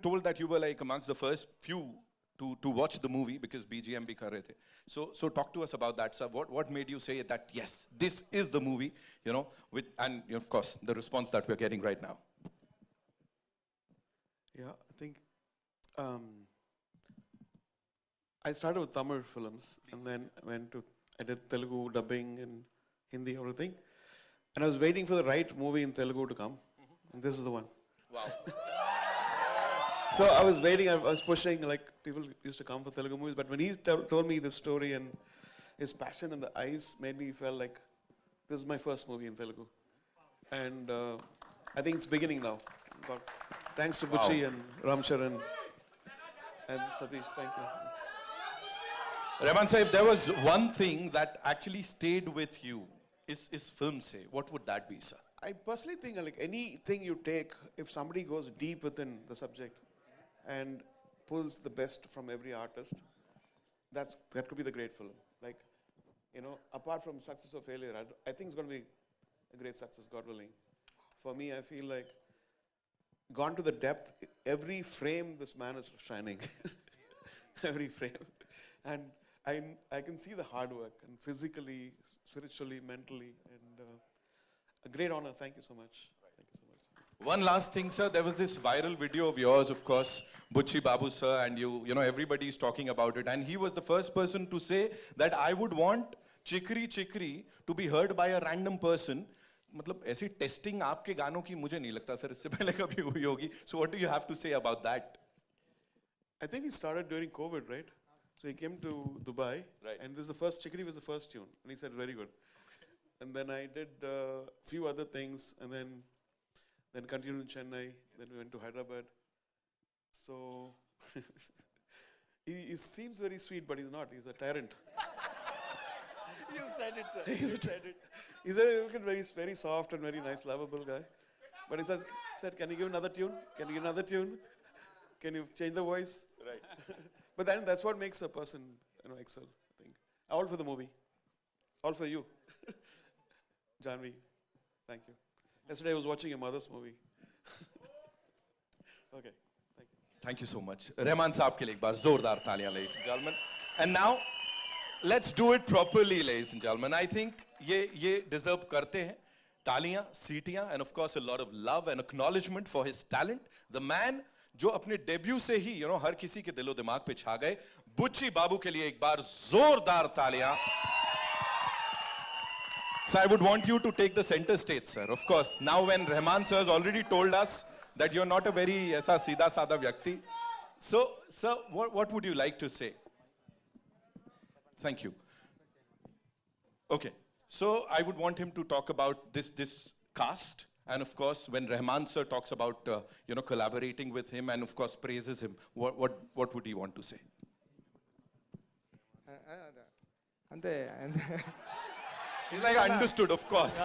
told that you were like amongst the first few to watch the movie because BGM bhi kar rahe the. So talk to us about that, sir. What made you say that yes, this is the movie, you know, with, and of course the response that we're getting right now. Yeah, I think I started with Tamil films and then I did Telugu dubbing and Hindi, everything. And I was waiting for the right movie in Telugu to come. And this is the one. Wow. So I was waiting, I was pushing, like people used to come for Telugu movies. But when he told me this story and his passion in the eyes made me feel like this is my first movie in Telugu. And I think it's beginning now. But thanks to Bucci and Ramcharan and Satish, thank you. Rahman sir, if there was one thing that actually stayed with you, is film say, what would that be, sir? I personally think like anything you take, if somebody goes deep within the subject and pulls the best from every artist, that could be the great film. Like, you know, apart from success or failure, I think it's going to be a great success, God willing. For me, I feel like gone to the depth, every frame this man is shining. Every frame. And I can see the hard work, and physically, spiritually, mentally, and a great honor. Thank you so much. Thank you so much. One last thing, sir. There was this viral video of yours, of course, Bucci Babu sir, and you know, everybody is talking about it. And he was the first person to say that I would want Chikri Chikri to be heard by a random person. मतलब ऐसी testing आपके गानों की मुझे नहीं लगता sir इससे पहले कभी हुई होगी. So what do you have to say about that? I think he started during COVID, right? So he came to Dubai, right. And this is the first, Chikri was the first tune, and he said, very good. And then I did a few other things, and then continued in Chennai, then we went to Hyderabad. So, he seems very sweet, but he's not, he's a tyrant. You said it, sir. He's a tyrant. He's a very, very soft and very nice, lovable guy. But he said, can you give another tune? Can you give another tune? Can you change the voice? Right. But then that's what makes a person, you know, excel, I think. All for the movie. All for you. Janvi, thank you. Yesterday I was watching your mother's movie. Okay, thank you. Thank you so much. Rahman साहब के लिए एक बार जोरदार तालियां, ladies and gentlemen. And now, let's do it properly, ladies and gentlemen. I think ये deserve करते हैं तालियां, सीटियां, and of course a lot of love and acknowledgement for his talent. The man जो अपने डेब्यू से ही you know हर किसी के दिलो दिमाग पे छा गए, बुच्ची बाबू के लिए एक बार जोरदार तालियां. So I would want you to take the center stage, sir. Of course, now when Rahman sir has already told us that you're not a very ऐसा सीधा साधा व्यक्ति, so sir, what would you like to say? Thank you. Okay, so I would want him to talk about this cast. And of course, when Rahman sir talks about you know, collaborating with him and of course praises him, what would he want to say? అంతే He's like, understood, of course.